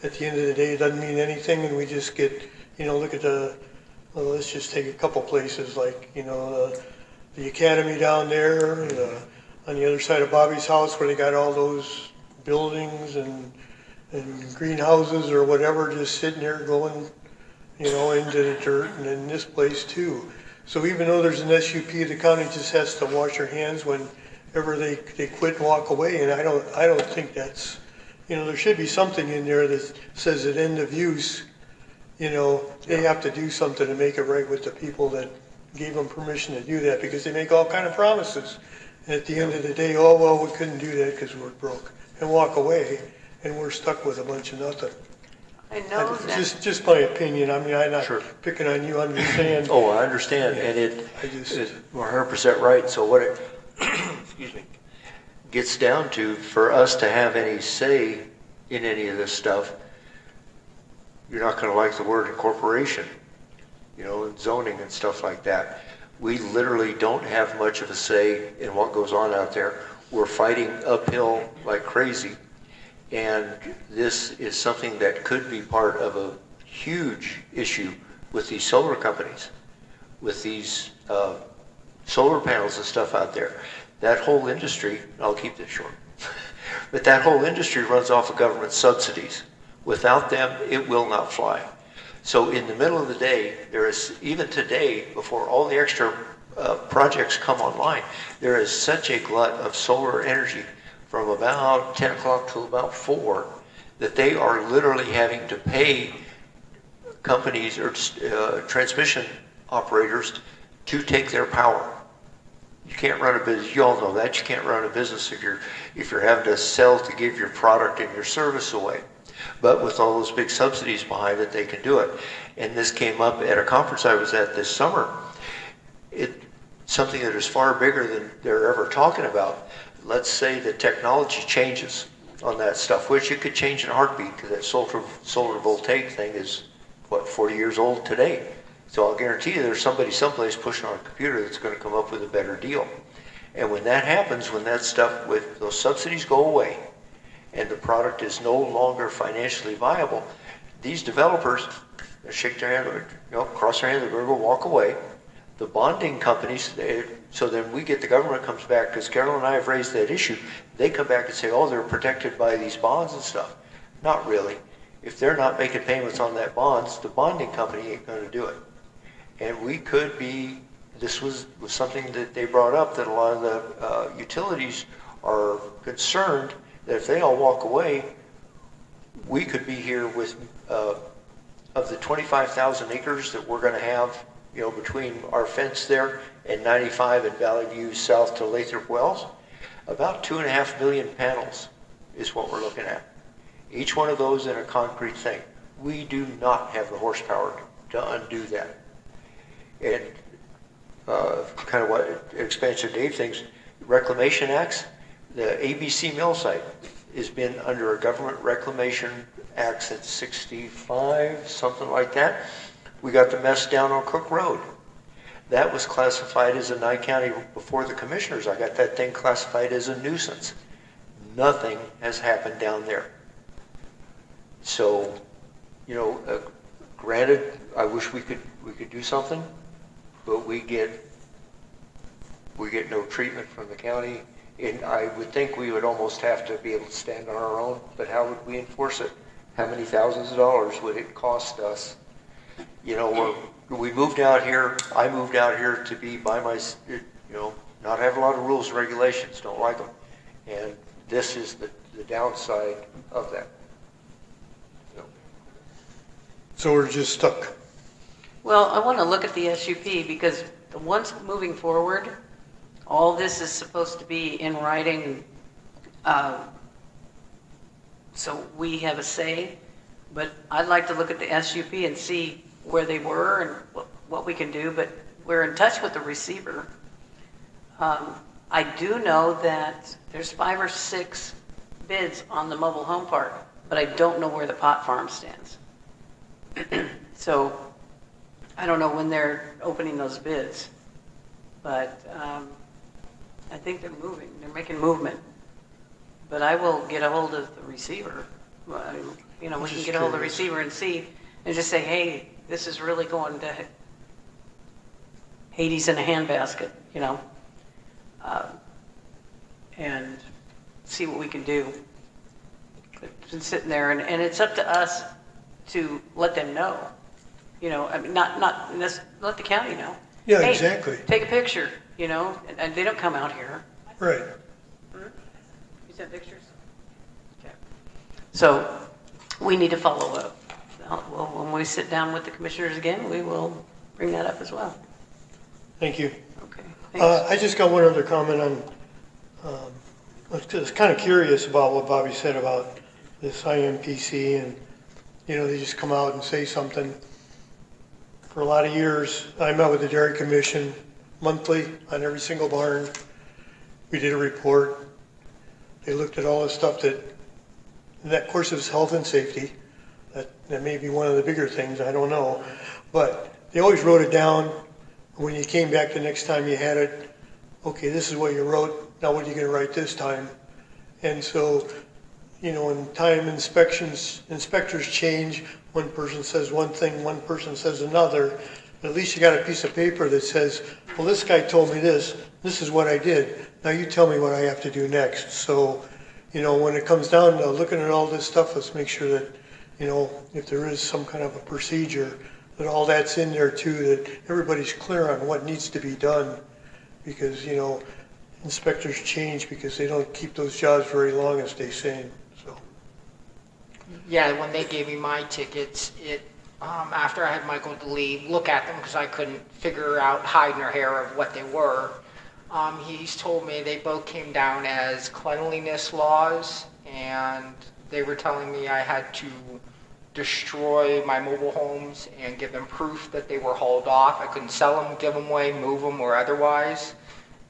at the end of the day, it doesn't mean anything, and we just get, look at let's just take a couple places like, the Academy down there, on the other side of Bobby's house where they got all those buildings and greenhouses or whatever just sitting there going, into the dirt, and in this place too. So even though there's an SUP, the county just has to wash their hands whenever they quit and walk away, and I don't think that's, there should be something in there that says at end of use, they have to do something to make it right with the people that gave them permission to do that, because they make all kind of promises. And at the end of the day, oh, well, we couldn't do that because we're broke, and walk away, and we're stuck with a bunch of nothing. I know that. Just my opinion. I mean, I'm not Sure. picking on you, I'm just saying. Oh, I understand, and it is 100% right. So what it, excuse me, gets down to, for us to have any say in any of this stuff, you're not going to like the word incorporation, and zoning and stuff like that. We literally don't have much of a say in what goes on out there. We're fighting uphill like crazy. And this is something that could be part of a huge issue with these solar companies, with these solar panels and stuff out there. That whole industry, I'll keep this short, but that whole industry runs off of government subsidies. Without them, it will not fly. So in the middle of the day, there is, even today, before all the extra projects come online, there is such a glut of solar energy from about 10 o'clock till about 4, that they are literally having to pay companies or transmission operators to take their power. You can't run a business, you all know that, you can't run a business if you're having to sell to give your product and your service away. But with all those big subsidies behind it, they can do it. And this came up at a conference I was at this summer. It's something that is far bigger than they're ever talking about. Let's say the technology changes on that stuff, which it could change in a heartbeat, because that solar voltaic thing is, 40 years old today. So I'll guarantee you there's somebody someplace pushing on a computer that's going to come up with a better deal. And when that happens, when that stuff, with those subsidies go away, and the product is no longer financially viable, these developers shake their hand, cross their hands, they're going to go walk away. The bonding companies, so then we get, the government comes back, because Carolyn and I have raised that issue, they come back and say, oh, they're protected by these bonds and stuff. Not really. If they're not making payments on that bonds, the bonding company ain't going to do it. And we could be, this was something that they brought up, that a lot of the utilities are concerned that if they all walk away, we could be here with, of the 25,000 acres that we're going to have, between our fence there and 95 at Valley View south to Lathrop Wells, about 2.5 million panels is what we're looking at. Each one of those in a concrete thing. We do not have the horsepower to undo that. And kind of what expansion Dave thinks, Reclamation Acts, the ABC mill site has been under a government reclamation act since 65, something like that. We got the mess down on Cook Road. That was classified as a Nye County, before the commissioners, I got that thing classified as a nuisance. Nothing has happened down there. So, granted, I wish we could do something, but we get no treatment from the county. And I would think we would almost have to be able to stand on our own, but how would we enforce it? How many thousands of dollars would it cost us? We moved out here, I moved out here to be by my, not have a lot of rules and regulations, don't like them. And this is the downside of that. So we're just stuck. Well, I want to look at the SUP, because the ones moving forward, all this is supposed to be in writing, so we have a say. But I'd like to look at the SUP and see where they were and what we can do. But we're in touch with the receiver. I do know that there's 5 or 6 bids on the mobile home park, but I don't know where the pot farm stands. So I don't know when they're opening those bids, but I think they're moving. They're making movement. But I will get a hold of the receiver. We can get a hold of the receiver and see, and just say, hey, this is really going to Hades in a handbasket, and see what we can do. It's been sitting there, and it's up to us to let them know. You know, I mean, not let the county know. Yeah, Hey, exactly. take a picture, you know, and they don't come out here. Right. You sent pictures? Okay. So we need to follow up. Well, when we sit down with the commissioners again, we will bring that up as well. Thank you. Okay, thanks. I just got one other comment on, I was kind of curious about what Bobby said about this IMPC, and, you know, they just come out and say something. For a lot of years, I met with the Dairy Commission monthly on every single barn. We did a report. They looked at all the stuff that, of course, it was health and safety. That may be one of the bigger things, I don't know. But they always wrote it down. When you came back the next time you had it, okay, this is what you wrote, now what are you going to write this time? And so, you know, when inspectors change, one person says one thing, one person says another, but at least you got a piece of paper that says, well, this guy told me this is what I did, now you tell me what I have to do next. So, you know, when it comes down to looking at all this stuff, let's make sure that, you know, if there is some kind of a procedure, that all that's in there too, that everybody's clear on what needs to be done. Because, you know, inspectors change because they don't keep those jobs very long, as they say. So. Yeah, when they gave me my tickets, after I had Michael DeLee look at them because I couldn't figure out hide nor hair of what they were, he's told me they both came down as cleanliness laws, and they were telling me I had to destroy my mobile homes and give them proof that they were hauled off. I couldn't sell them, give them away, move them, or otherwise.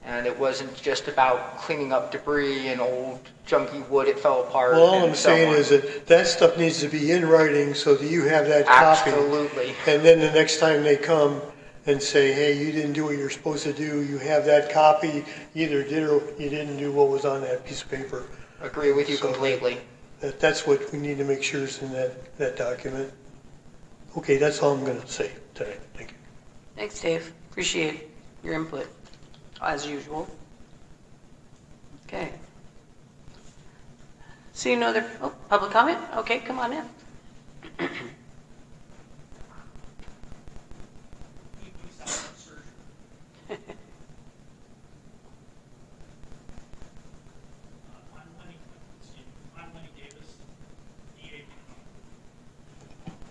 And it wasn't just about cleaning up debris and old junky wood, it fell apart. Well, all I'm saying is that stuff needs to be in writing so that you have that copy. Absolutely. And then the next time they come and say, hey, you didn't do what you're supposed to do, you have that copy, you either did or you didn't do what was on that piece of paper. Agree with you completely. That's what we need to make sure is in that document. Okay, that's all I'm going to say today. Thank you. Thanks, Dave. Appreciate your input, as usual. Okay. See no other public comment? Okay, come on in.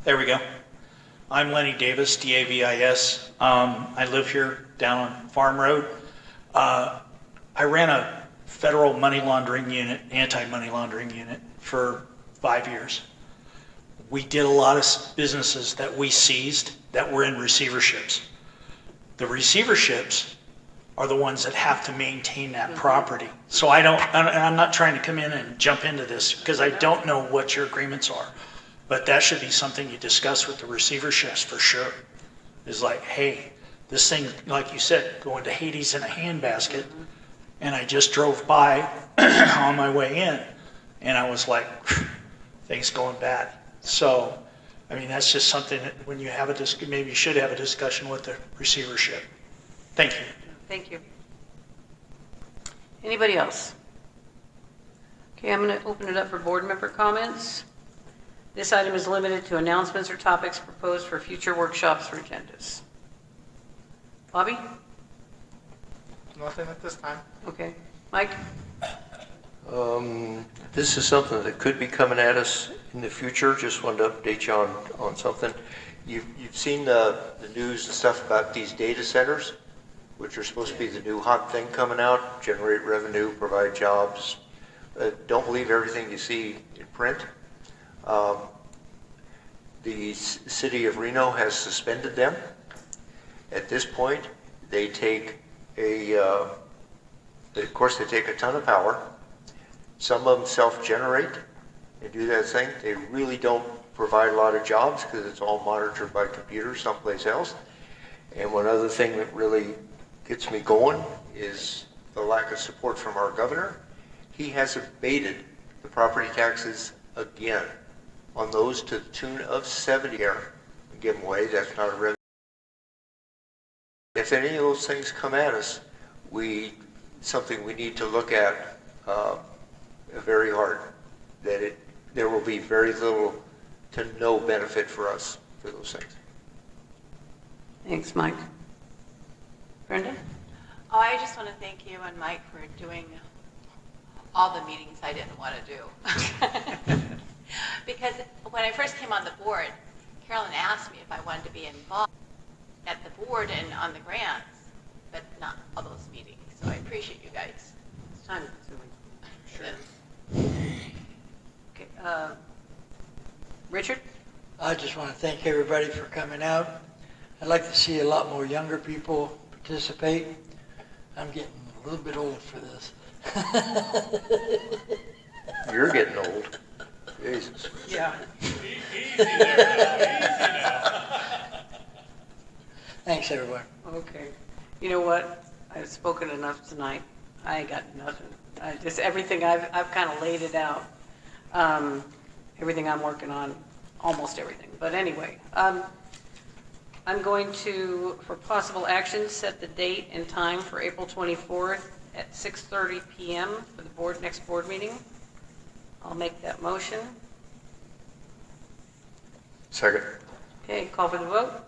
There we go. I'm Lenny Davis, DAVIS. I live here down on Farm Road. I ran a federal money laundering unit, anti-money laundering unit, for 5 years. We did a lot of businesses that we seized that were in receiverships. The receiverships are the ones that have to maintain that property. So I'm not trying to come in and jump into this because I don't know what your agreements are. But that should be something you discuss with the receiverships for sure. Is like, hey, this thing, like you said, going to Hades in a handbasket, and I just drove by on my way in, and I was like, things going bad. So, I mean, that's just something that when you have maybe you should have a discussion with the receivership. Thank you. Thank you. Anybody else? Okay, I'm going to open it up for board member comments. This item is limited to announcements or topics proposed for future workshops or agendas. Bobby? Nothing at this time. Okay. Mike? This is something that could be coming at us in the future. Just wanted to update you on something. You've seen the news and stuff about these data centers, which are supposed to be the new hot thing coming out, generate revenue, provide jobs. Don't believe everything you see in print. The city of Reno has suspended them. At this point, they take of course, they take a ton of power. Some of them self-generate and do that thing. They really don't provide a lot of jobs because it's all monitored by computers someplace else. And one other thing that really gets me going is the lack of support from our governor. He has abated the property taxes again on those to the tune of 70 and give them away. That's not a revenue. If any of those things come at us, something we need to look at very hard, that there will be very little to no benefit for us for those things. Thanks, Mike. Brenda? Oh, I just want to thank you and Mike for doing all the meetings I didn't want to do. Because when I first came on the board, Carolyn asked me if I wanted to be involved at the board and on the grants, but not all those meetings. So I appreciate you guys. It's time consuming. Sure. Okay, Richard? I just want to thank everybody for coming out. I'd like to see a lot more younger people participate. I'm getting a little bit old for this. You're getting old. Jesus. Yeah. Easy now. Thanks, everyone. Okay. You know what? I've spoken enough tonight. I ain't got nothing. Everything I've kind of laid it out. Everything I'm working on, almost everything. But anyway, I'm going to, for possible action, set the date and time for April 24th at 6:30 p.m. for the next board meeting. I'll make that motion. Second. Okay, call for the vote.